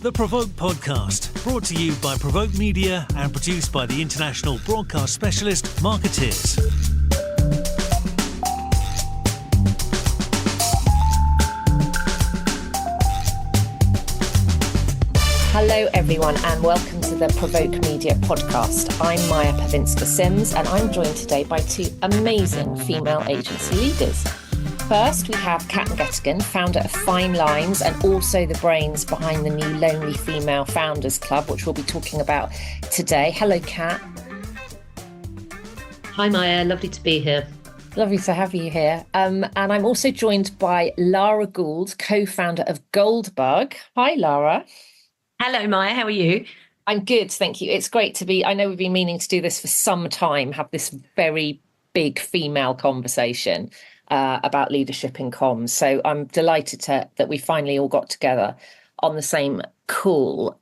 The PRovoke Podcast, brought to you by PRovoke Media and produced by the international broadcast specialist Marketeers. Hello everyone and welcome to the PRovoke Media Podcast. I'm Maja Pawinska Sims and I'm joined today by two amazing female agency leaders. First, we have Kat McGettigan, founder of Fine Lines and also the brains behind the new Lonely Female Founders Club, which we'll be talking about today. Hello, Kat. Hi, Maja. Lovely to be here. Lovely to have you here. And I'm also joined by Lara Gould, co-founder of Goldbug. Hi, Lara. Hello, Maja. How are you? I'm good, thank you. It's great to be, I know we've been meaning to do this for some time, have this very big female conversation about leadership in comms. So I'm delighted that we finally all got together on the same call.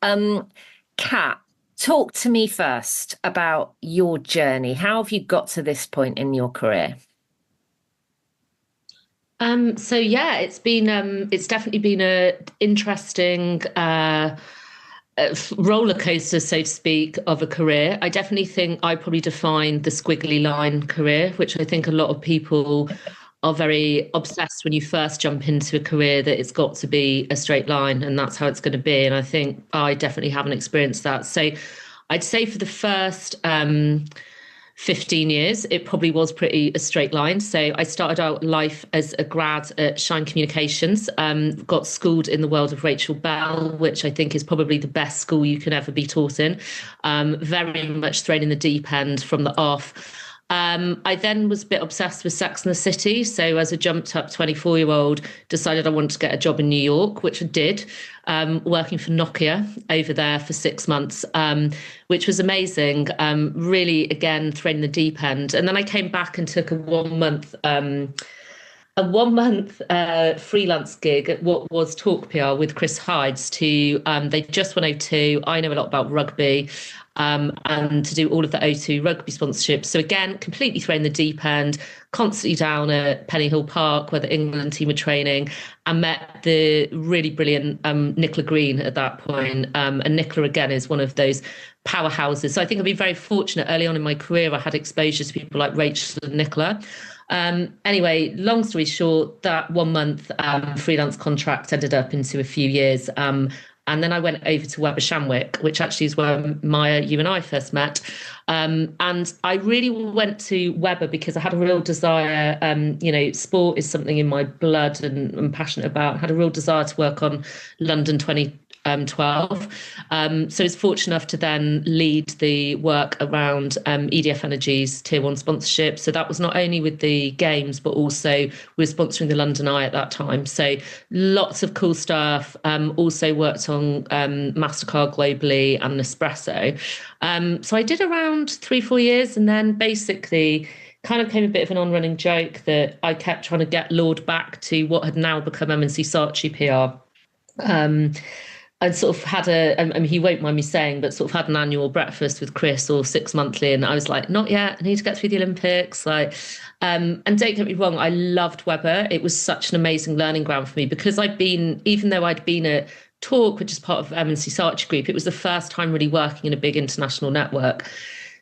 Kat, talk to me first about your journey. How have you got to this point in your career? It's definitely been a interesting roller coaster, so to speak, of a career. I definitely think I probably defined the squiggly line career, which I think a lot of people are very obsessed when you first jump into a career that it's got to be a straight line and that's how it's going to be. And I think I definitely haven't experienced that. So I'd say for the first 15 years, it probably was pretty a straight line. So I started out life as a grad at Shine Communications, got schooled in the world of Rachel Bell, which I think is probably the best school you can ever be taught in. Very much thrown in the deep end from the off. I then was a bit obsessed with Sex and the City. So as a jumped up 24-year-old, decided I wanted to get a job in New York, which I did, working for Nokia over there for 6 months, which was amazing. Really, again, thrown in the deep end. And then I came back and took a one month freelance gig at what was Talk PR with Chris Hydes they just won O2. I know a lot about rugby. And to do all of the O2 rugby sponsorships. So again, completely thrown in the deep end, constantly down at Penny Hill Park where the England team were training, and met the really brilliant Nicola Green at that point. And Nicola, again, is one of those powerhouses. So I think I've been very fortunate early on in my career. I had exposure to people like Rachel and Nicola. Anyway, long story short, that 1 month freelance contract ended up into a few years. And then I went over to Weber Shandwick, which actually is where Maja, you and I first met. And I really went to Weber because I had a real desire, sport is something in my blood and I'm passionate about. I had a real desire to work on London 2012. So I was fortunate enough to then lead the work around EDF Energy's Tier 1 sponsorship. So that was not only with the games, but also we were sponsoring the London Eye at that time. So lots of cool stuff. Also worked on MasterCard globally and Nespresso. So I did around 3-4 years, and then basically kind of became a bit of an on-running joke that I kept trying to get lured back to what had now become M&C Saatchi PR. I sort of had he won't mind me saying, but sort of had an annual breakfast with Chris or 6 monthly. And I was like, not yet, I need to get through the Olympics. And don't get me wrong, I loved Weber. It was such an amazing learning ground for me because even though I'd been at Talk, which is part of M&C Saatchi Group, it was the first time really working in a big international network.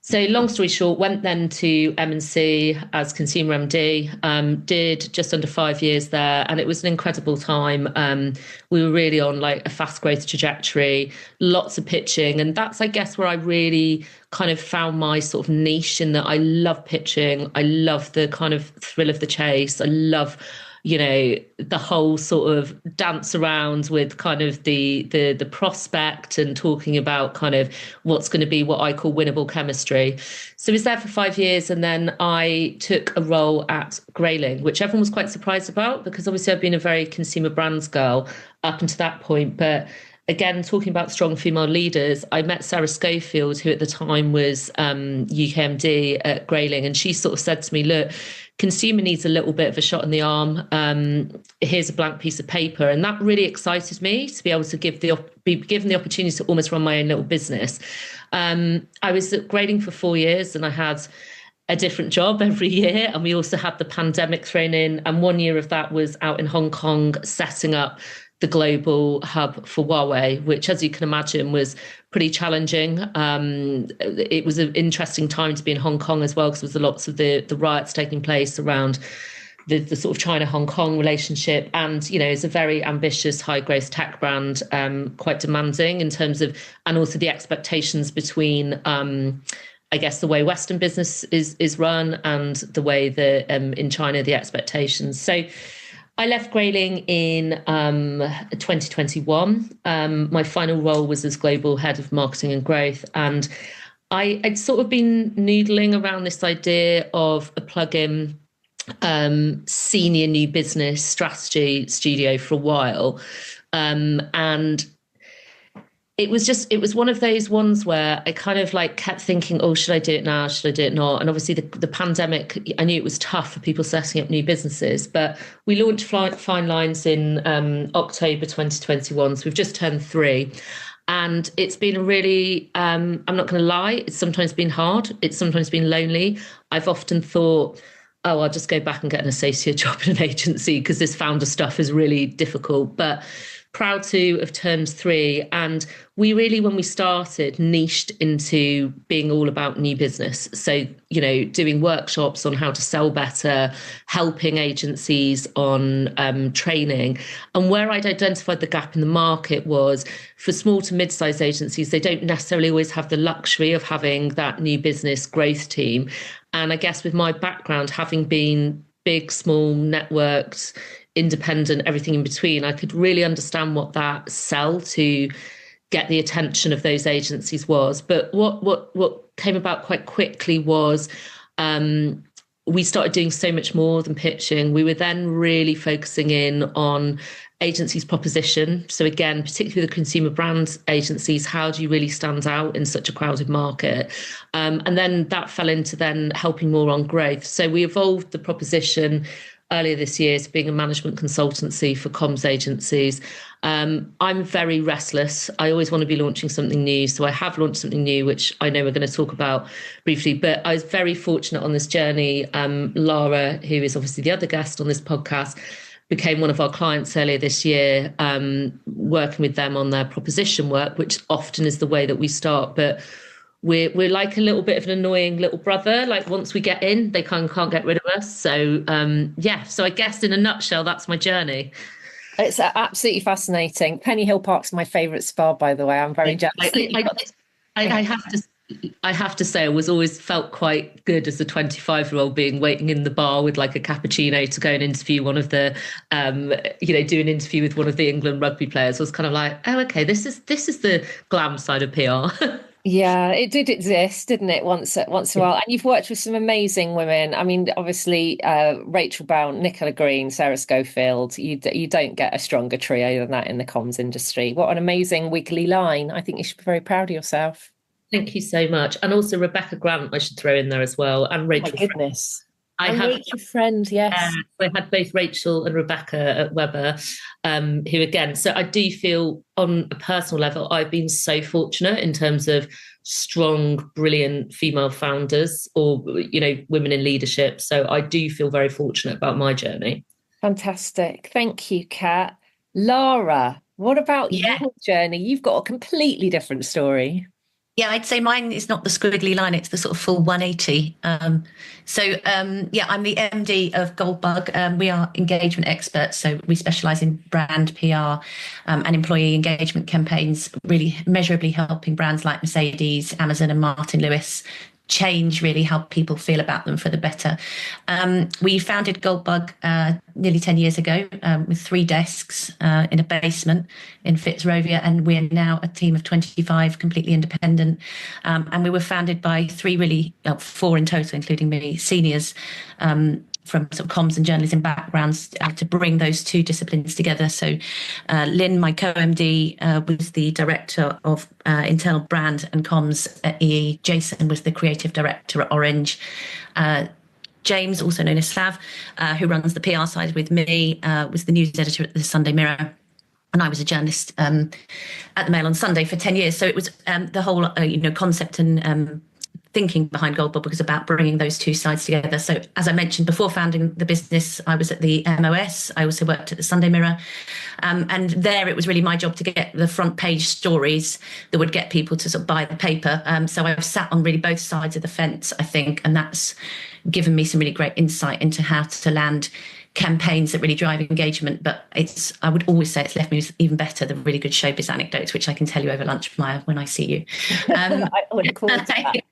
So long story short, went then to M&C as consumer MD, did just under 5 years there. And it was an incredible time. We were really on like a fast growth trajectory, lots of pitching. And that's, I guess, where I really kind of found my sort of niche in that I love pitching. I love the kind of thrill of the chase. I love the whole sort of dance around with kind of the prospect and talking about kind of what's going to be what I call winnable chemistry. So I was there for 5 years, and then I took a role at Grayling, which everyone was quite surprised about because obviously I've been a very consumer brands girl up until that point. But again, talking about strong female leaders, I met Sarah Schofield, who at the time was UKMD at Grayling, and she sort of said to me, look, consumer needs a little bit of a shot in the arm. Here's a blank piece of paper. And that really excited me to be able to be given the opportunity to almost run my own little business. I was at Grayling for 4 years and I had a different job every year. And we also had the pandemic thrown in. And 1 year of that was out in Hong Kong setting up the global hub for Huawei, which, as you can imagine, was pretty challenging. It was an interesting time to be in Hong Kong as well, because there was lots of the riots taking place around the sort of China-Hong Kong relationship. And, it's a very ambitious, high-growth tech brand, quite demanding in terms of, and also the expectations between, I guess, the way Western business is run and the way that in China, the expectations. So I left Grayling in 2021. My final role was as global head of marketing and growth. And I'd sort of been noodling around this idea of a plug-in senior new business strategy studio for a while. And it was one of those ones where I kind of kept thinking, oh, should I do it now? Should I do it not? And obviously the pandemic, I knew it was tough for people setting up new businesses, but we launched Fine Lines in October 2021. So we've just turned 3. And it's been a really, I'm not going to lie, it's sometimes been hard. It's sometimes been lonely. I've often thought, oh, I'll just go back and get an associate job in an agency because this founder stuff is really difficult. But proud to have turned 3. And we really, when we started, niched into being all about new business. So, doing workshops on how to sell better, helping agencies on training. And where I'd identified the gap in the market was for small to mid-sized agencies, they don't necessarily always have the luxury of having that new business growth team. And I guess with my background, having been big, small, networked, independent, everything in between, I could really understand what that sell to get the attention of those agencies was. But what came about quite quickly was we started doing so much more than pitching. We were then really focusing in on agencies' proposition. So again, particularly the consumer brand agencies, how do you really stand out in such a crowded market? And then that fell into then helping more on growth. So we evolved the proposition earlier this year to being a management consultancy for comms agencies. I'm very restless. I always want to be launching something new. So I have launched something new, which I know we're going to talk about briefly, but I was very fortunate on this journey. Lara, who is obviously the other guest on this podcast, became one of our clients earlier this year, working with them on their proposition work, which often is the way that we start. But we're like a little bit of an annoying little brother. Once we get in, they can't get rid of us. So so I guess in a nutshell, that's my journey. It's absolutely fascinating. Penny Hill Park's my favourite spa, by the way. I'm very jealous. I have to say, I was always felt quite good as a 25-year-old waiting in the bar with a cappuccino to go and interview one of the, do an interview with one of the England rugby players. I was kind of like, oh, okay, this is the glam side of PR. Yeah, it did exist, didn't it, once in a while? And you've worked with some amazing women. I mean, obviously, Rachel Bound, Nicola Green, Sarah Schofield. You don't get a stronger trio than that in the comms industry. What an amazing weekly line. I think you should be very proud of yourself. Thank you so much. And also Rebecca Grant, I should throw in there as well. And Rachel. My goodness. Rachel Friend, yes. I had both Rachel and Rebecca at Weber, who again, so I do feel on a personal level, I've been so fortunate in terms of strong, brilliant female founders or, women in leadership. So I do feel very fortunate about my journey. Fantastic. Thank you, Kat. Lara, what about your journey? You've got a completely different story. Yeah, I'd say mine is not the squiggly line, it's the sort of full 180. I'm the MD of Goldbug. We are engagement experts, so we specialise in brand, PR and employee engagement campaigns, really measurably helping brands like Mercedes, Amazon and Martin Lewis change really how people feel about them for the better. We founded Goldbug nearly 10 years ago with 3 desks in a basement in Fitzrovia, and we're now a team of 25, completely independent. And we were founded by 4 in total, including me, seniors from sort of comms and journalism backgrounds to bring those 2 disciplines together. So Lynn, my co-MD, was the director of internal brand and comms at EE. Jason was the creative director at Orange. James, also known as Slav, who runs the PR side with me, was the news editor at the Sunday Mirror. And I was a journalist at the Mail on Sunday for 10 years. So it was the whole concept and thinking behind Goldbug was about bringing those two sides together. So as I mentioned, before founding the business, I was at the MOS. I also worked at the Sunday Mirror. And there it was really my job to get the front page stories that would get people to sort of buy the paper. So I've sat on really both sides of the fence, I think, and that's given me some really great insight into how to land campaigns that really drive engagement. But I would always say it's left me with even better the really good showbiz anecdotes, which I can tell you over lunch, Maja, when I see you. I look forward to that.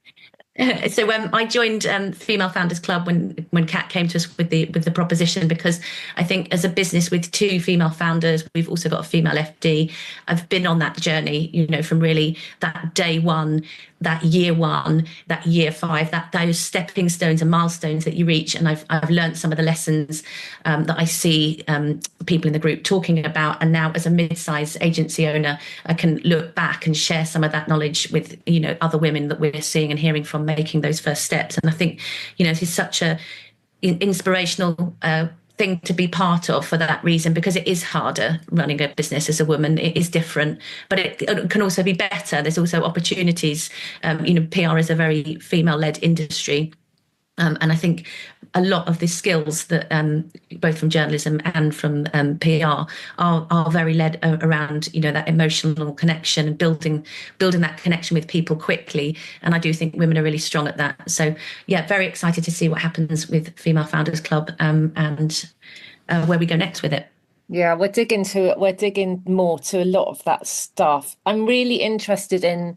So I joined Female Founders Club when Kat came to us with the proposition, because I think as a business with two female founders, we've also got a female FD. I've been on that journey, from really that day one, that year one, that year five, those stepping stones and milestones that you reach. And I've learned some of the lessons that I see people in the group talking about. And now as a mid-sized agency owner, I can look back and share some of that knowledge with, other women that we're seeing and hearing from making those first steps. And I think, it is such a inspirational thing to be part of for that reason, because it is harder running a business as a woman. It is different, but it can also be better. There's also opportunities. PR is a very female-led industry. And I think a lot of the skills that both from journalism and from PR are very led around, that emotional connection and building that connection with people quickly. And I do think women are really strong at that. So, yeah, very excited to see what happens with Female Founders Club and where we go next with it. Yeah, we're digging more to a lot of that stuff. I'm really interested in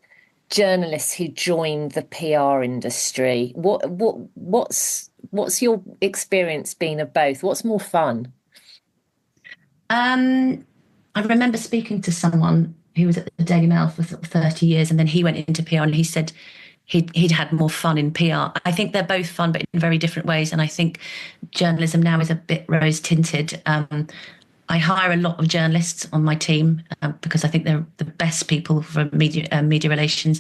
journalists who join the PR industry. What's your experience been of both? What's more fun? I remember speaking to someone who was at the Daily Mail for 30 years, and then he went into PR, and he said he'd had more fun in PR. I think they're both fun, but in very different ways. And I think journalism now is a bit rose tinted. I hire a lot of journalists on my team because I think they're the best people for media relations,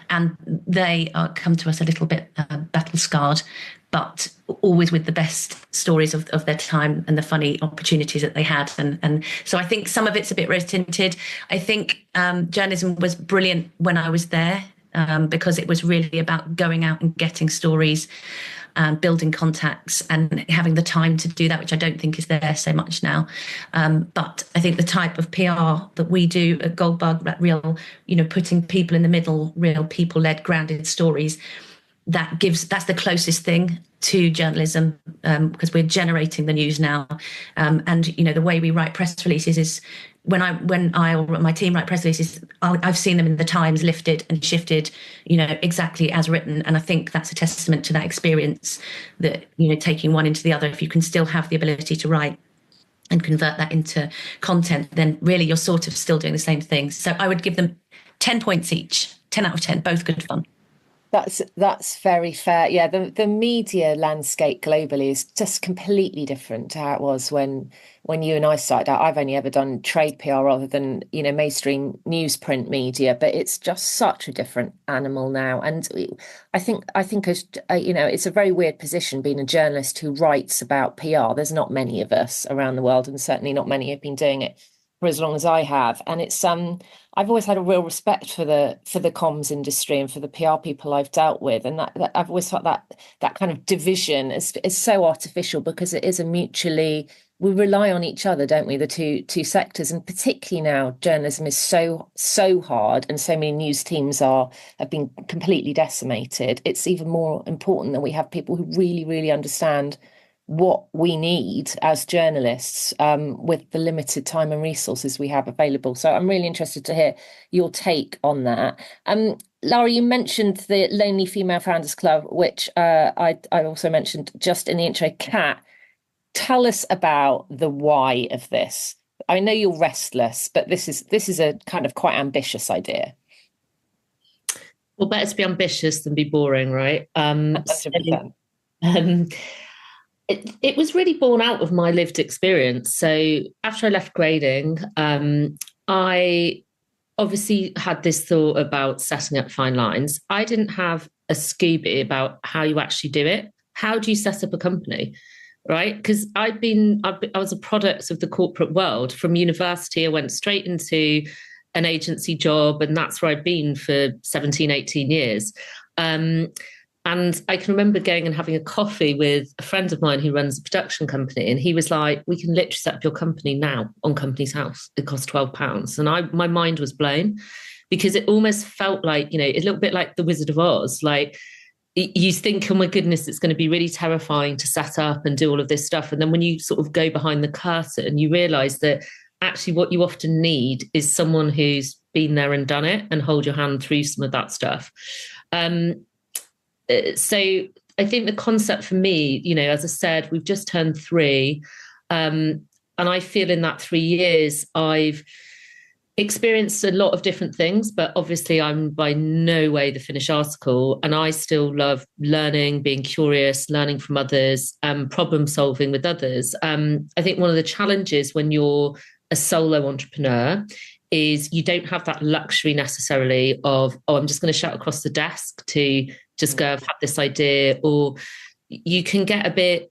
and they come to us a little bit battle scarred, but always with the best stories of their time and the funny opportunities that they had. And so I think some of it's a bit rose tinted. I think journalism was brilliant when I was there because it was really about going out and getting stories, building contacts and having the time to do that, which I don't think is there so much now. But I think the type of PR that we do at Goldbug, that real, putting people in the middle, real people-led, grounded stories, that's the closest thing to journalism, because we're generating the news now. And the way we write press releases is when I or my team write press releases, I've seen them in the Times lifted and shifted, exactly as written. And I think that's a testament to that experience, that, taking one into the other, if you can still have the ability to write and convert that into content, then really you're sort of still doing the same thing. So I would give them 10 points each, 10 out of 10, both good fun. That's very fair. Yeah, the media landscape globally is just completely different to how it was when you and I started out. I've only ever done trade PR rather than mainstream newsprint media, but it's just such a different animal now. And I think it's a very weird position being a journalist who writes about PR. There's not many of us around the world, and certainly not many have been doing it for as long as I have. And it's I've always had a real respect for the comms industry and for the PR people I've dealt with, and that I've always thought that kind of division is so artificial, because it is we rely on each other, don't we? The two sectors, and particularly now, journalism is so hard, and so many news teams have been completely decimated. It's even more important that we have people who really, really understand what we need as journalists with the limited time and resources we have available. So I'm really interested to hear your take on that. Lara, you mentioned the Lonely Female Founders Club, which I also mentioned just in the intro. Kat, tell us about the why of this. I know you're restless, but this is a kind of quite ambitious idea. Well, better to be ambitious than be boring, right? 100%. It was really born out of my lived experience. So after I left grading, I obviously had this thought about setting up fine lines. I didn't have a Scooby about how you actually do it. How do you set up a company, right? Because I was a product of the corporate world. From university, I went straight into an agency job, and that's where I've been for 17, 18 years. And I can remember going and having a coffee with a friend of mine who runs a production company. And he was like, we can literally set up your company now on Company's House. It costs £12. And my mind was blown, because it almost felt like, a little bit like the Wizard of Oz. Like, you think, oh my goodness, it's going to be really terrifying to set up and do all of this stuff. And then when you sort of go behind the curtain, you realize that actually what you often need is someone who's been there and done it and hold your hand through some of that stuff. So I think the concept for me, as I said, we've just turned 3. And I feel in that 3 years, I've experienced a lot of different things, but obviously I'm by no way the finished article. And I still love learning, being curious, learning from others, problem solving with others. I think one of the challenges when you're a solo entrepreneur is you don't have that luxury necessarily of, I'm just going to shout across the desk to just go, I've had this idea, or you can get a bit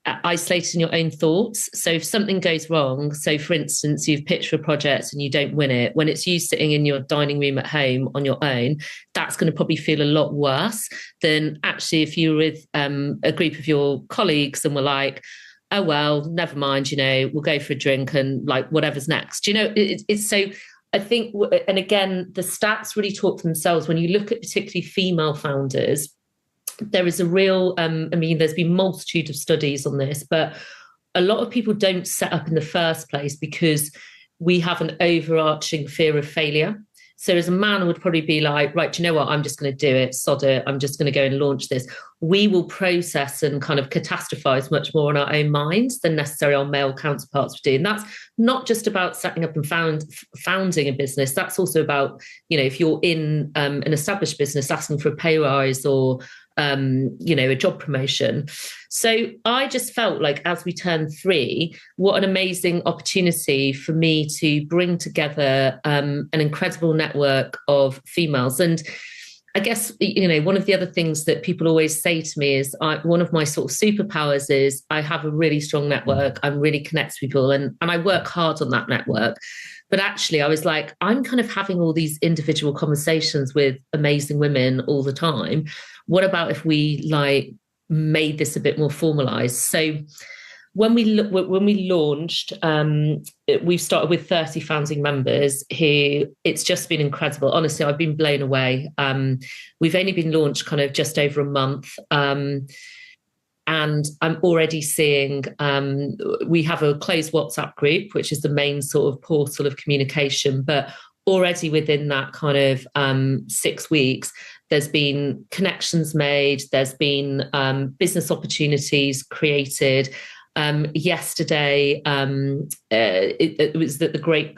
isolated in your own thoughts. So if something goes wrong, so for instance, you've pitched for a project and you don't win it, when it's you sitting in your dining room at home on your own, that's going to probably feel a lot worse than actually if you were with a group of your colleagues and were like, oh, well, never mind, we'll go for a drink and like whatever's next. It's so, I think, and again, the stats really talk for themselves. When you look at particularly female founders, there is a real, there's been multitude of studies on this, but a lot of people don't set up in the first place because we have an overarching fear of failure. So as a man, I would probably be like, right, do you know what? I'm just going to do it, sod it. I'm just going to go and launch this. We will process and kind of catastrophize much more in our own minds than necessarily our male counterparts would do. And that's not just about setting up and founding a business. That's also about, if you're in an established business, asking for a pay rise or a job promotion. So I just felt like as we turned 3, what an amazing opportunity for me to bring together an incredible network of females. And I guess, one of the other things that people always say to me is one of my sort of superpowers is I have a really strong network. I'm really connected to people and I work hard on that network. But actually, I was like, I'm kind of having all these individual conversations with amazing women all the time. What about if we made this a bit more formalized? So when we launched, we've started with 30 founding members who it's just been incredible. Honestly, I've been blown away. We've only been launched kind of just over a month. And I'm already seeing, we have a closed WhatsApp group, which is the main sort of portal of communication. But already within that kind of 6 weeks, there's been connections made, there's been business opportunities created. Yesterday, it was the great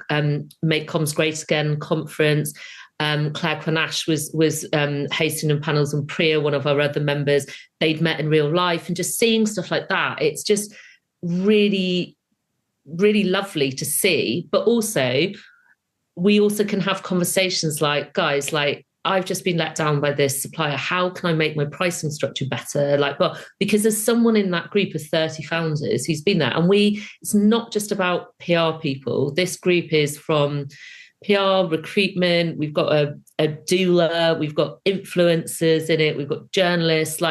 Make Comms Great Again conference. Claire Quanash was hosting on panels, and Priya, one of our other members, they'd met in real life, and just seeing stuff like that, it's just really, really lovely to see. But also, we also can have conversations like, guys, I've just been let down by this supplier. How can I make my pricing structure better? Because there's someone in that group of 30 founders who's been there. And it's not just about PR people. This group is from PR, recruitment, we've got a doula, we've got influencers in it, we've got journalists.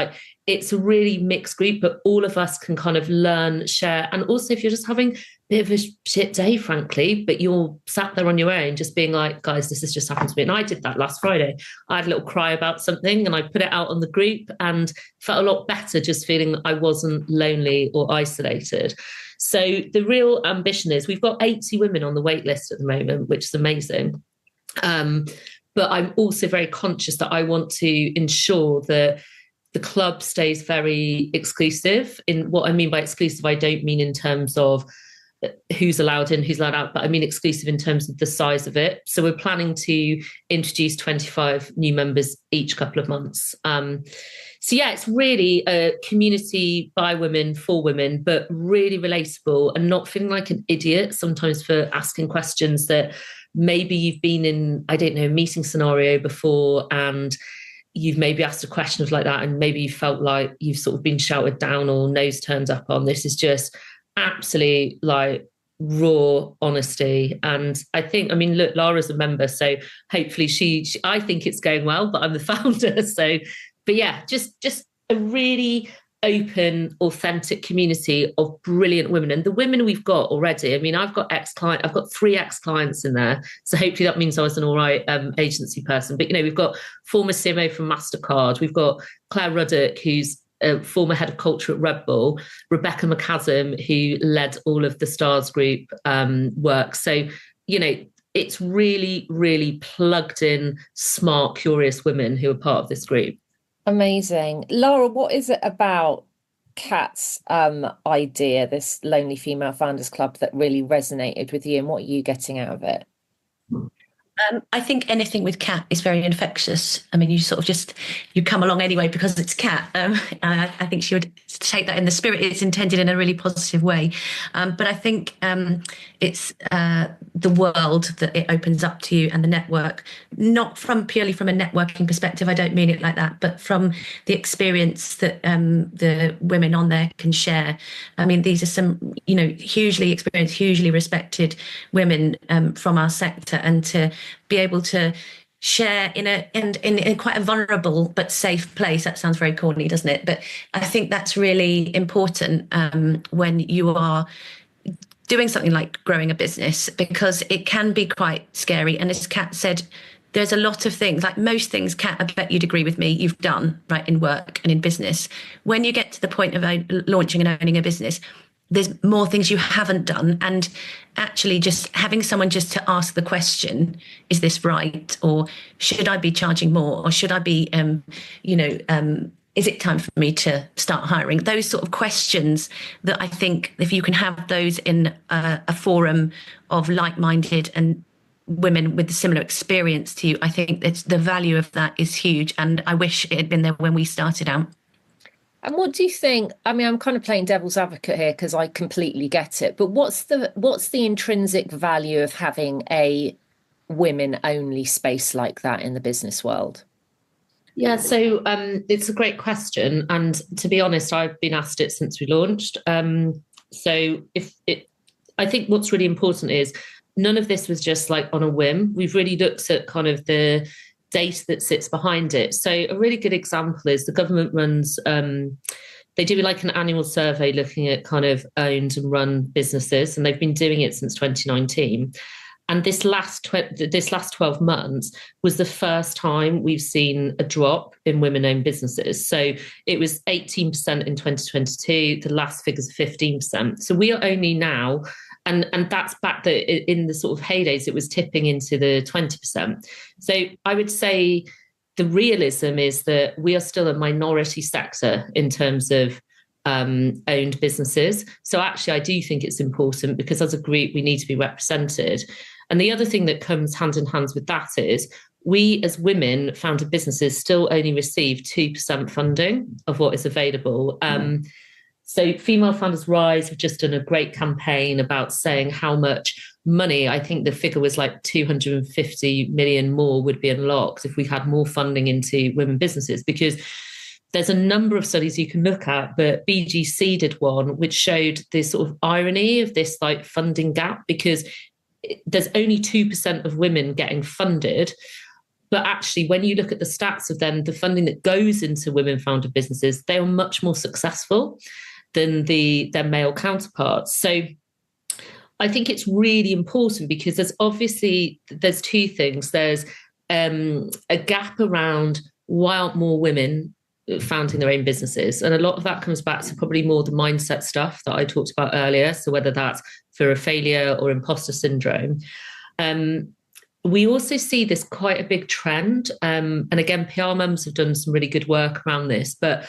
It's a really mixed group, but all of us can kind of learn, share. And also if you're just having a bit of a shit day, frankly, but you're sat there on your own, just being like, guys, this has just happened to me. And I did that last Friday. I had a little cry about something and I put it out on the group and felt a lot better just feeling I wasn't lonely or isolated. So the real ambition is we've got 80 women on the wait list at the moment, which is amazing. But I'm also very conscious that I want to ensure that the club stays very exclusive. In what I mean by exclusive, I don't mean in terms of who's allowed in, who's allowed out, but I mean exclusive in terms of the size of it. So we're planning to introduce 25 new members each couple of months. So yeah, it's really a community by women, for women, but really relatable and not feeling like an idiot sometimes for asking questions that maybe you've been in, I don't know, a meeting scenario before and you've maybe asked a question of like that and maybe you felt like you've sort of been shouted down or nose turned up on. This is just absolutely raw honesty. And I think, I mean, look, Lara's a member, so hopefully she I think it's going well, but I'm the founder. So, but yeah, just a really open, authentic community of brilliant women. And the women we've got already, I mean, I've got 3 ex-clients in there. So hopefully that means I was an all right agency person. But, you know, we've got former CMO from MasterCard. We've got Claire Ruddock, who's a former head of culture at Red Bull, Rebecca McCasm, who led all of the Stars Group work. So, you know, it's really, really plugged in, smart, curious women who are part of this group. Amazing. Lara, what is it about Kat's idea, this Lonely Female Founders Club, that really resonated with you, and what are you getting out of it? I think anything with Kat is very infectious. I mean, you come along anyway because it's Kat. I think she would take that in the spirit it's intended in a really positive way. But I think it's the world that it opens up to you and the network, not purely from a networking perspective. I don't mean it like that, but from the experience that the women on there can share. I mean, these are some, you know, hugely experienced, hugely respected women from our sector, and to be able to share in quite a vulnerable but safe place. That sounds very corny, doesn't it? But I think that's really important when you are doing something like growing a business, because it can be quite scary. And as Kat said, there's a lot of things, like most things, Kat, I bet you'd agree with me, you've done, right, in work and in business. When you get to the point of launching and owning a business, there's more things you haven't done. And actually just having someone just to ask the question, is this right? Or should I be charging more? Or should I be, is it time for me to start hiring? Those sort of questions that I think if you can have those in a forum of like-minded and women with a similar experience to you, I think the value of that is huge. And I wish it had been there when we started out. And what do you think? I mean, I'm kind of playing devil's advocate here because I completely get it. But what's the intrinsic value of having a women-only space like that in the business world? Yeah, so it's a great question. And to be honest, I've been asked it since we launched. I think what's really important is none of this was just like on a whim. We've really looked at kind of the data that sits behind it. So a really good example is the government runs, they do like an annual survey looking at kind of owned and run businesses, and they've been doing it since 2019. And this last 12 months was the first time we've seen a drop in women-owned businesses. So it was 18% in 2022. The last figures are 15%. So we are only now, and that's back in the sort of heydays, it was tipping into the 20%. So I would say the realism is that we are still a minority sector in terms of owned businesses. So actually, I do think it's important because as a group, we need to be represented. And the other thing that comes hand in hand with that is we as women founded businesses still only receive 2% funding of what is available. So Female Founders Rise have just done a great campaign about saying how much money, I think the figure was like 250 million more would be unlocked if we had more funding into women businesses, because there's a number of studies you can look at, but BGC did one which showed this sort of irony of this like funding gap, because there's only 2% of women getting funded. But actually, when you look at the stats of them, the funding that goes into women-founded businesses, they are much more successful than their male counterparts. So I think it's really important because there's two things. There's a gap around why aren't more women founding their own businesses? And a lot of that comes back to probably more the mindset stuff that I talked about earlier. So whether that's fear of failure or imposter syndrome. We also see this quite a big trend. And again, PR mums have done some really good work around this, but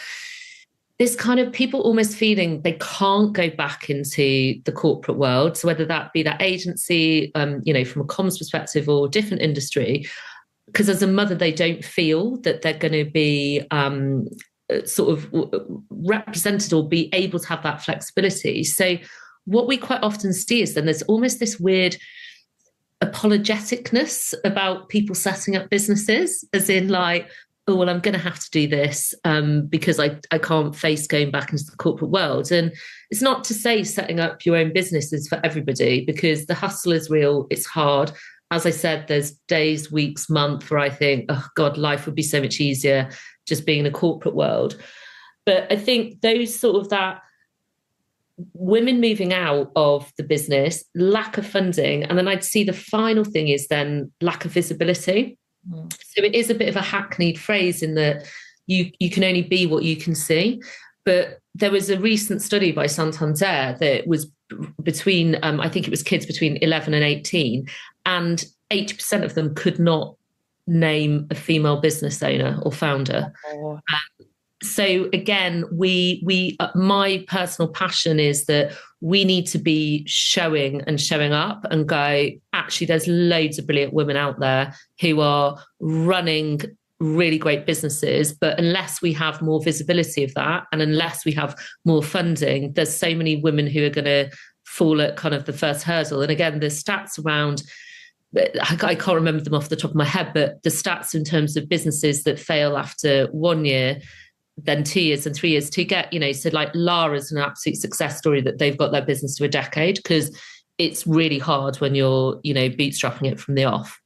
this kind of people almost feeling they can't go back into the corporate world. So whether that be that agency, from a comms perspective or different industry, because as a mother, they don't feel that they're going to be sort of represented or be able to have that flexibility. So what we quite often see is then there's almost this weird apologeticness about people setting up businesses, as in like, oh, well, I'm going to have to do this because I can't face going back into the corporate world. And it's not to say setting up your own business is for everybody, because the hustle is real. It's hard. As I said, there's days, weeks, months where I think, oh God, life would be so much easier just being in a corporate world. But I think those sort of that women moving out of the business, lack of funding, and then I'd see the final thing is then lack of visibility. So it is a bit of a hackneyed phrase in that you can only be what you can see. But there was a recent study by Santander that was between, I think it was kids between 11 and 18, and 80% of them could not name a female business owner or founder. Oh. So again, we my personal passion is that we need to be showing up and go, actually, there's loads of brilliant women out there who are running really great businesses. But unless we have more visibility of that, and unless we have more funding, there's so many women who are going to fall at kind of the first hurdle. And again, the stats around, I can't remember them off the top of my head, but the stats in terms of businesses that fail after 1 year, then 2 years and 3 years to get, so like Lara's an absolute success story that they've got their business to a decade, because it's really hard when you're, bootstrapping it from the off.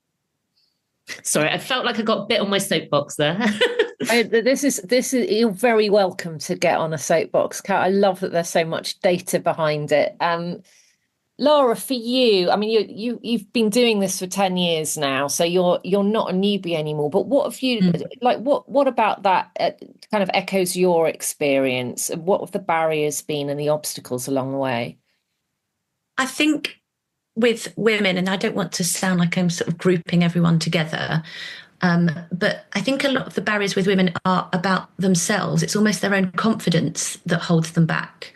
Sorry, I felt like I got a bit on my soapbox there. This is you're very welcome to get on a soapbox, Kat. I love that there's so much data behind it. Lara, for you, I mean, you've been doing this for 10 years now, so you're not a newbie anymore. But what have you what about that kind of echoes your experience? What have the barriers been and the obstacles along the way? I think with women, and I don't want to sound like I'm sort of grouping everyone together, but I think a lot of the barriers with women are about themselves. It's almost their own confidence that holds them back.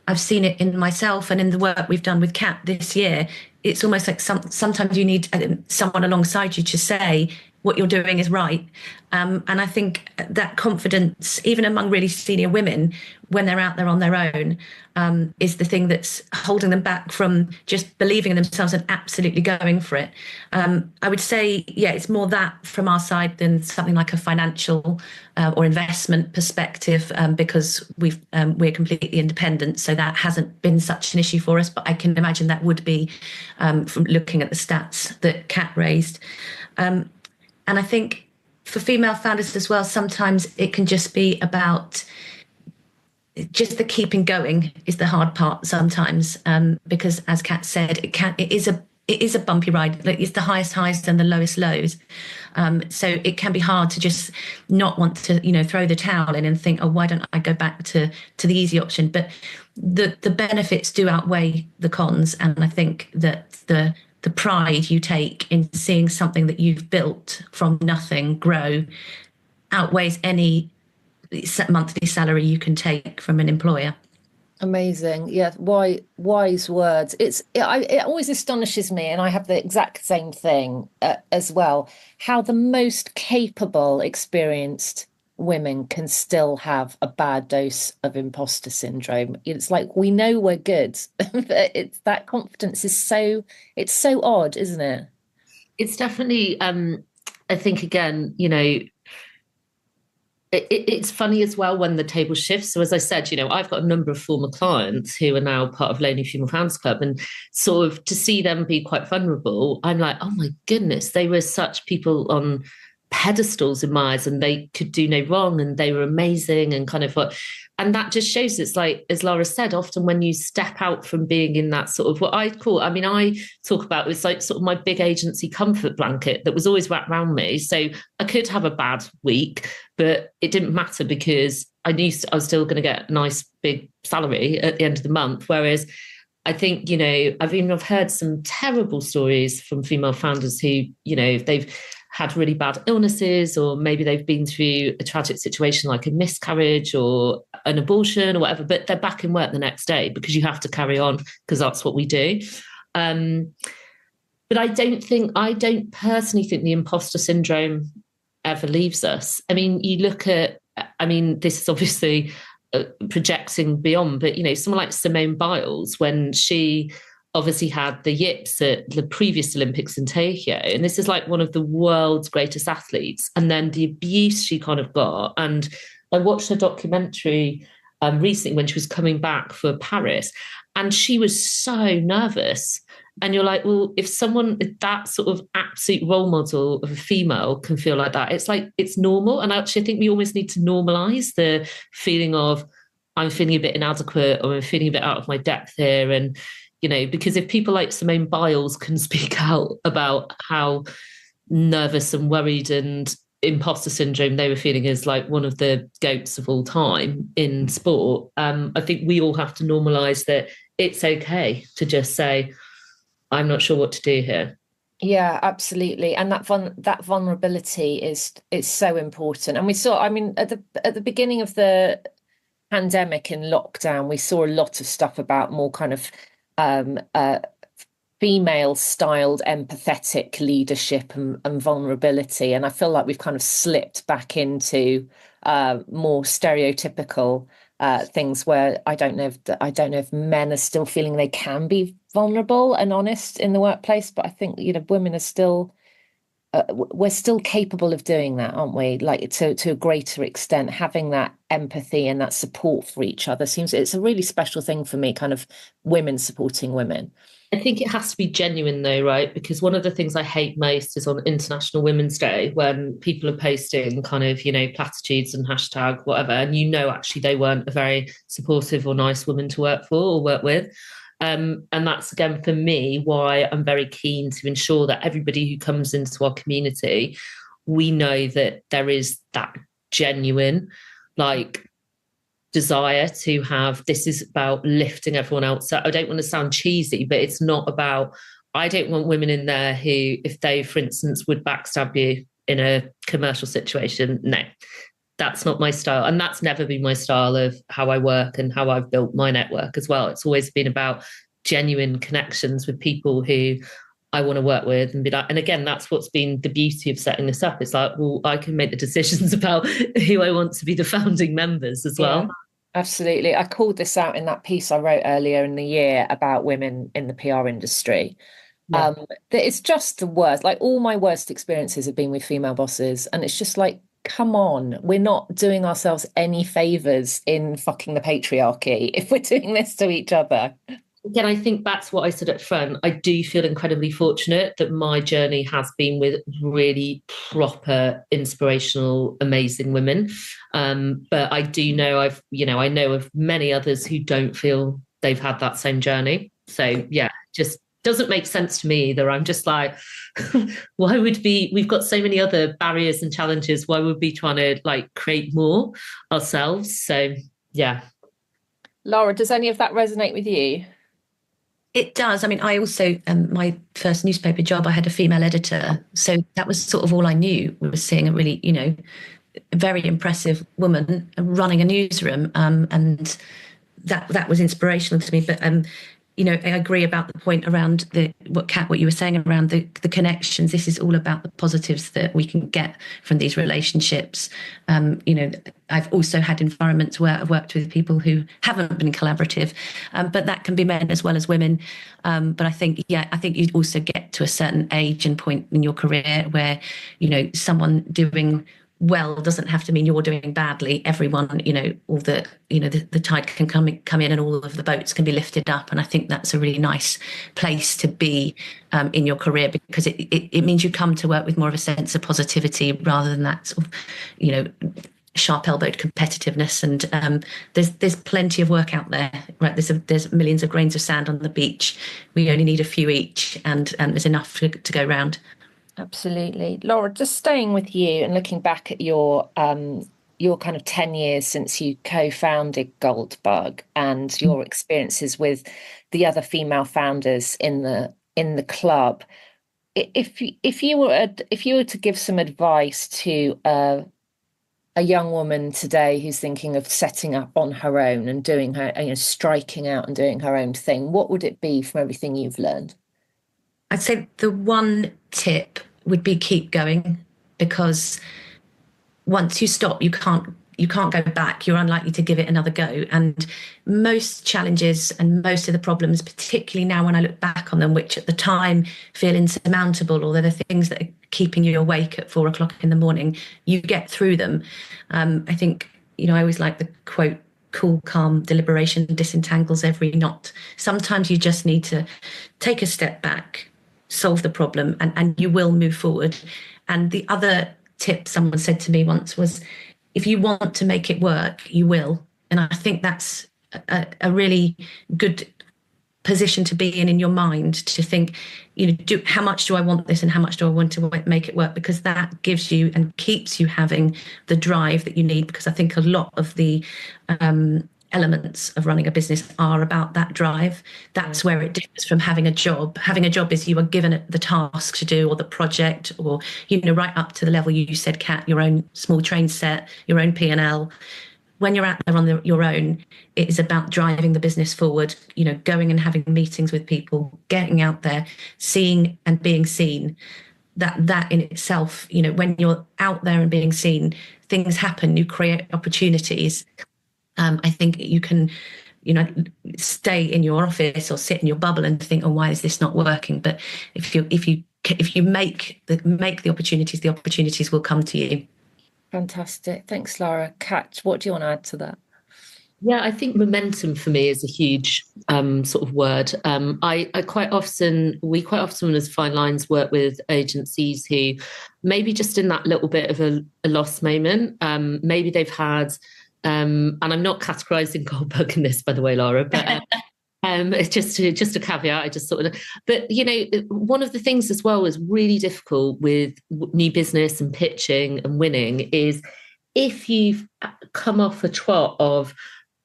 I've seen it in myself and in the work we've done with Kat this year. It's almost like sometimes you need someone alongside you to say what you're doing is right. And I think that confidence, even among really senior women, when they're out there on their own, is the thing that's holding them back from just believing in themselves and absolutely going for it. I would say, it's more that from our side than something like a financial or investment perspective, because we're completely independent. So that hasn't been such an issue for us. But I can imagine that would be from looking at the stats that Kat raised. And I think for female founders as well, sometimes it can just be about just the keeping going is the hard part sometimes, because as Kat said, it is a bumpy ride. It's the highest highs and the lowest lows. So it can be hard to just not want to, throw the towel in and think, oh, why don't I go back to the easy option? But the benefits do outweigh the cons. And I think that the pride you take in seeing something that you've built from nothing grow outweighs any monthly salary you can take from an employer. Amazing. Yeah, wise words. It always astonishes me, and I have the exact same thing as well, how the most capable, experienced women can still have a bad dose of imposter syndrome. It's like, we know we're good, but it's that confidence is it's so odd, isn't it? It's definitely, I think, again, it's funny as well when the table shifts. So as I said, I've got a number of former clients who are now part of Lonely Female Founders Club, and sort of to see them be quite vulnerable, I'm like, oh my goodness, they were such people on pedestals in my eyes, and they could do no wrong, and they were amazing, and kind of what. And that just shows, it's like, as Lara said, often when you step out from being in that sort of what I talk about, it's like sort of my big agency comfort blanket that was always wrapped around me. So I could have a bad week, but it didn't matter because I knew I was still going to get a nice big salary at the end of the month. Whereas I think, I've heard some terrible stories from female founders who, they've had really bad illnesses, or maybe they've been through a tragic situation like a miscarriage or an abortion or whatever, but they're back in work the next day because you have to carry on because that's what we do. But I don't personally think the imposter syndrome ever leaves us. I mean, you look at, this is obviously projecting beyond, but, someone like Simone Biles, when she obviously had the yips at the previous Olympics in Tokyo. And this is like one of the world's greatest athletes. And then the abuse she kind of got. And I watched a documentary recently when she was coming back for Paris, and she was so nervous. And you're like, well, if that sort of absolute role model of a female can feel like that, it's like, it's normal. And actually, I think we almost need to normalize the feeling of, I'm feeling a bit inadequate, or I'm feeling a bit out of my depth here. And, you know, because if people like Simone Biles can speak out about how nervous and worried and imposter syndrome they were feeling as like one of the GOATs of all time in sport, I think we all have to normalise that it's okay to just say, I'm not sure what to do here. Yeah, absolutely. And that vulnerability is so important. And we saw, I mean, at the beginning of the pandemic in lockdown, we saw a lot of stuff about more kind of female styled empathetic leadership and vulnerability. And I feel like we've kind of slipped back into more stereotypical things where I don't know if men are still feeling they can be vulnerable and honest in the workplace, but I think, you know, women are still we're still capable of doing that, aren't we? Like to a greater extent, having that empathy and that support for each other it's a really special thing for me, kind of women supporting women. I think it has to be genuine though, right? Because one of the things I hate most is on International Women's Day when people are posting kind of, you know, platitudes and hashtag whatever, and you know actually they weren't a very supportive or nice woman to work for or work with. And that's, again, for me, why I'm very keen to ensure that everybody who comes into our community, we know that there is that genuine, like, desire to have, this is about lifting everyone else up. I don't want to sound cheesy, but it's not about, I don't want women in there who, if they, for instance, would backstab you in a commercial situation, no. That's not my style. And that's never been my style of how I work and how I've built my network as well. It's always been about genuine connections with people who I want to work with and be like, and again, that's what's been the beauty of setting this up. It's like, well, I can make the decisions about who I want to be the founding members as well. Yeah, absolutely. I called this out in that piece I wrote earlier in the year about women in the PR industry. Yeah. That it's just the worst. Like, all my worst experiences have been with female bosses. And it's just like, come on, we're not doing ourselves any favors in fucking the patriarchy if we're doing this to each other. Again, I think that's what I said up front. I do feel incredibly fortunate that my journey has been with really proper, inspirational, amazing women. But I do know I know of many others who don't feel they've had that same journey. So yeah, just doesn't make sense to me either. I'm just like, we've got so many other barriers and challenges. Why would we be trying to like create more ourselves? So yeah. Lara, does any of that resonate with you? It does. I mean, I also, my first newspaper job, I had a female editor. So that was sort of all I knew, was seeing a really, you know, very impressive woman running a newsroom. And that was inspirational to me. But, you know, I agree about the point around what you were saying around the connections. This is all about the positives that we can get from these relationships. You know, I've also had environments where I've worked with people who haven't been collaborative, but that can be men as well as women. But I think you also get to a certain age and point in your career where, you know, someone doing well doesn't have to mean you're doing badly. Everyone, you know, the tide can come in and all of the boats can be lifted up. And I think that's a really nice place to be in your career, because it means you come to work with more of a sense of positivity rather than that sort of, you know, sharp-elbowed competitiveness. And there's plenty of work out there, right? There's millions of grains of sand on the beach. We only need a few each, and there's enough to go round. Absolutely. Lara, just staying with you and looking back at your kind of 10 years since you co-founded Goldbug and your experiences with the other female founders in the club, if you were to give some advice to a young woman today who's thinking of setting up on her own and doing her, you know, striking out and doing her own thing, what would it be from everything you've learned? I'd say the one tip would be keep going, because once you stop, you can't you can't go back. You're unlikely to give it another go. And most challenges and most of the problems, particularly now when I look back on them, which at the time feel insurmountable, or they're the things that are keeping you awake at 4 o'clock in the morning, you get through them. I think, I always like the quote, cool, calm deliberation disentangles every knot. Sometimes you just need to take a step back, solve the problem, and you will move forward. And the other tip someone said to me once was, if you want to make it work, you will. And I think that's a really good position to be in your mind, to think, how much do I want this and how much do I want to make it work? Because that gives you and keeps you having the drive that you need. Because I think a lot of the elements of running a business are about that drive. That's where it differs from having a job. Having a job is you are given the task to do, or the project, or, right up to the level you said, Kat, your own small train set, your own P&L. When you're out there on your own, it is about driving the business forward, going and having meetings with people, getting out there, seeing and being seen. That in itself, when you're out there and being seen, things happen, you create opportunities. I think you can, stay in your office or sit in your bubble and think, oh, why is this not working? But if you make the opportunities, the opportunities will come to you. Fantastic. Thanks, Lara. Kat, what do you want to add to that? Yeah, I think momentum for me is a huge sort of word. We quite often as Fine Lines work with agencies who maybe just in that little bit of a lost moment, maybe they've had, and I'm not categorising Goldbug in this, by the way, Lara, but it's just a caveat. I just sort of, but one of the things as well is really difficult with new business and pitching and winning is if you've come off a trot of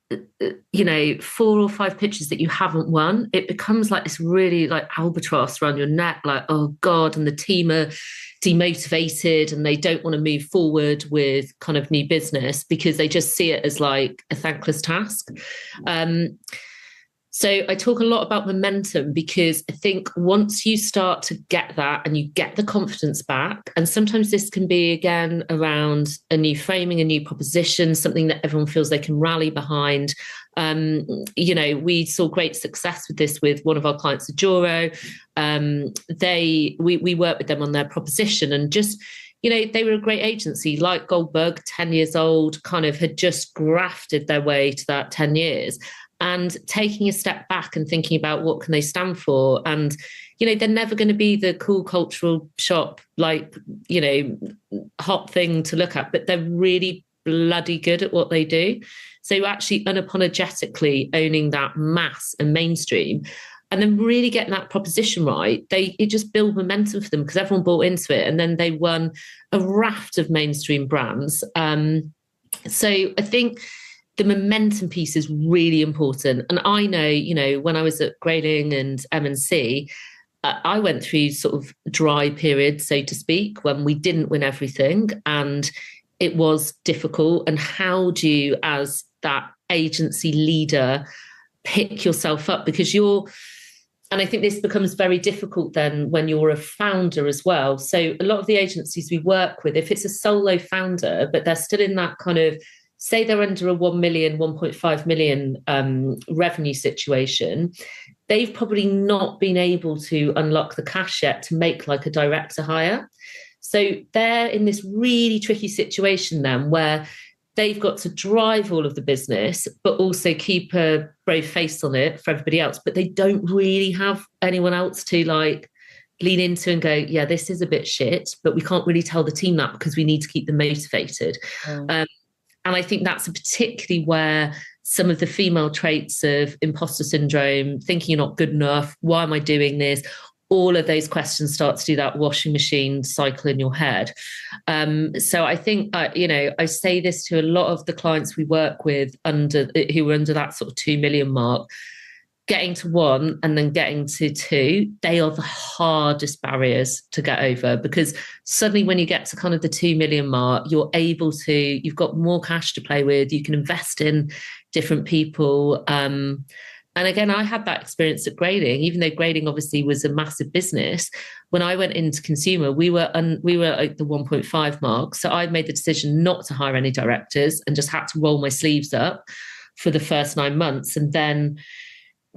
4 or 5 pitches that you haven't won, it becomes like this really like albatross around your neck, like, oh God, and the team are demotivated and they don't want to move forward with kind of new business because they just see it as like a thankless task. So I talk a lot about momentum because I think once you start to get that and you get the confidence back, and sometimes this can be, again, around a new framing, a new proposition, something that everyone feels they can rally behind. We saw great success with this with one of our clients, Ajoro. We worked with them on their proposition and just, they were a great agency like Goldbug, 10 years old, kind of had just grafted their way to that 10 years. And taking a step back and thinking about what can they stand for. And, they're never going to be the cool cultural shop, like, hot thing to look at, but they're really bloody good at what they do. So actually unapologetically owning that mass and mainstream and then really getting that proposition right, it just built momentum for them because everyone bought into it. And then they won a raft of mainstream brands. So I think the momentum piece is really important. And I know, when I was at Grayling and M&C, I went through sort of dry periods, so to speak, when we didn't win everything and it was difficult. And how do you, as that agency leader, pick yourself up? Because and I think this becomes very difficult then when you're a founder as well. So a lot of the agencies we work with, if it's a solo founder, but they're still in that kind of, say they're under a 1 million, 1.5 million revenue situation, they've probably not been able to unlock the cash yet to make like a director hire. So they're in this really tricky situation then where they've got to drive all of the business, but also keep a brave face on it for everybody else. But they don't really have anyone else to like lean into and go, yeah, this is a bit shit, but we can't really tell the team that because we need to keep them motivated. And I think that's particularly where some of the female traits of imposter syndrome, thinking you're not good enough, why am I doing this? All of those questions start to do that washing machine cycle in your head. So I think, I say this to a lot of the clients we work with who are under that sort of 2 million mark, getting to 1 and then getting to 2, they are the hardest barriers to get over because suddenly when you get to kind of the 2 million mark, you've got more cash to play with, you can invest in different people. And And again, I had that experience at Grading, even though Grading obviously was a massive business. When I went into consumer, we were at the 1.5 mark. So I made the decision not to hire any directors and just had to roll my sleeves up for the first 9 months. And then,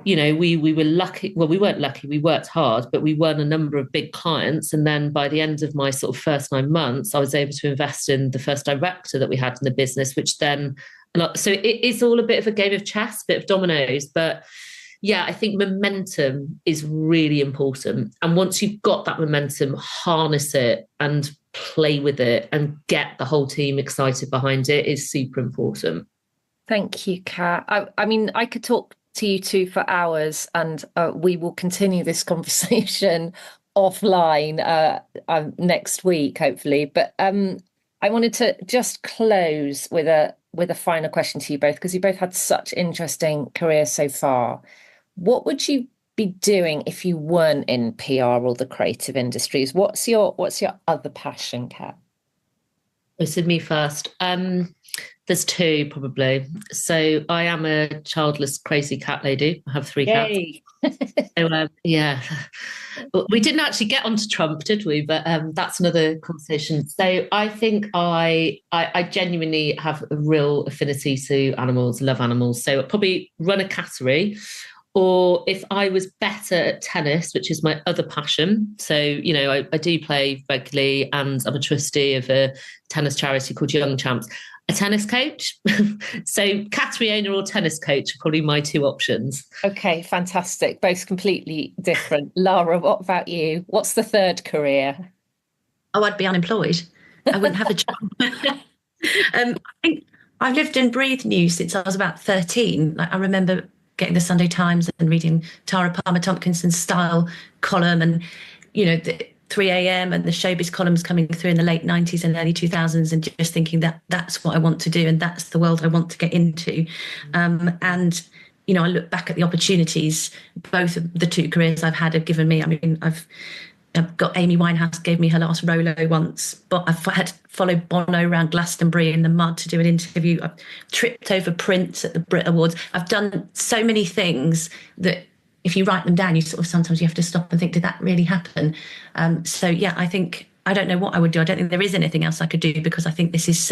you know, we were lucky. Well, we weren't lucky. We worked hard, but we won a number of big clients. And then by the end of my sort of first 9 months, I was able to invest in the first director that we had in the business, which then, so it is all a bit of a game of chess, a bit of dominoes. But yeah, I think momentum is really important. And once you've got that momentum, harness it and play with it and get the whole team excited behind it is super important. Thank you, Kat. I mean, I could talk to you two for hours, and we will continue this conversation offline next week, hopefully. But I wanted to just close with a final question to you both, because you both had such interesting careers so far. What would you be doing if you weren't in PR or the creative industries? What's your other passion, Kat? This is me first. There's two, probably. So I am a childless, crazy cat lady. I have 3 cats. So, yeah. We didn't actually get onto Trump, did we? But that's another conversation. So I think I genuinely have a real affinity to animals, love animals. So I'd probably run a cattery. Or if I was better at tennis, which is my other passion. So, you know, I do play regularly, and I'm a trustee of a tennis charity called Young Champs. A tennis coach. So cattery owner or tennis coach are probably my 2 options. Okay, fantastic. Both completely different. Lara, what about you? What's the third career? Oh, I'd be unemployed. I wouldn't have a job. I think I've lived and breathed news since I was about 13. Like, I remember getting the Sunday Times and reading Tara Palmer Tompkinson's style column, and, you know, the 3 a.m. and the showbiz columns coming through in the late 90s and early 2000s, and just thinking that that's what I want to do and that's the world I want to get into. And, you know, I look back at the opportunities both of the 2 careers I've had have given me. I mean, I've got Amy Winehouse gave me her last Rolo once, but I've had to follow Bono around Glastonbury in the mud to do an interview. I've tripped over Prince at the Brit Awards. I've done so many things that if you write them down, you sort of sometimes you have to stop and think, did that really happen? So yeah, I think, I don't know what I would do. I don't think there is anything else I could do, because I think this is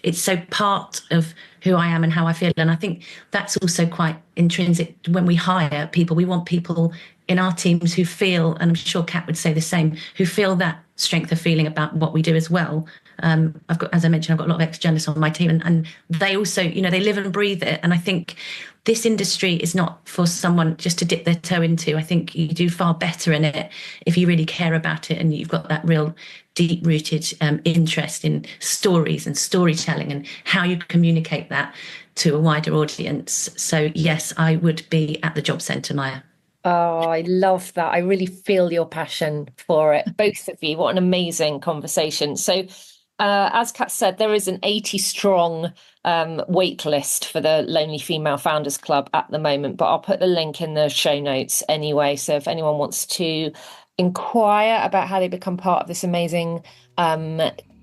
it's so part of who I am and how I feel. And I think that's also quite intrinsic. When we hire people, we want people in our teams who feel, and I'm sure Kat would say the same, who feel that strength of feeling about what we do as well. I've got, as I mentioned, I've got a lot of ex-journalists on my team, and they also, you know, they live and breathe it. And I think this industry is not for someone just to dip their toe into. I think you do far better in it if you really care about it and you've got that real deep-rooted interest in stories and storytelling and how you communicate that to a wider audience. So yes, I would be at the job centre, Maja. Oh, I love that. I really feel your passion for it, both of you. What an amazing conversation. So as Kat said, there is an 80-strong wait list for the Lonely Female Founders Club at the moment, but I'll put the link in the show notes anyway. So if anyone wants to inquire about how they become part of this amazing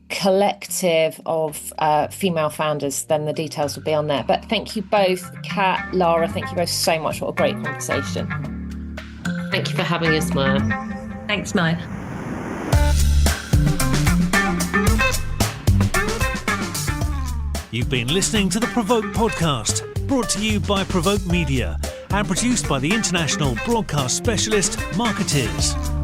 collective of female founders, then the details will be on there. But thank you both, Kat, Lara, thank you both so much. What a great conversation. Thank you for having us, Maja. Thanks, Maja. You've been listening to the PRovoke Podcast, brought to you by PRovoke Media and produced by the international broadcast specialist Marketeers.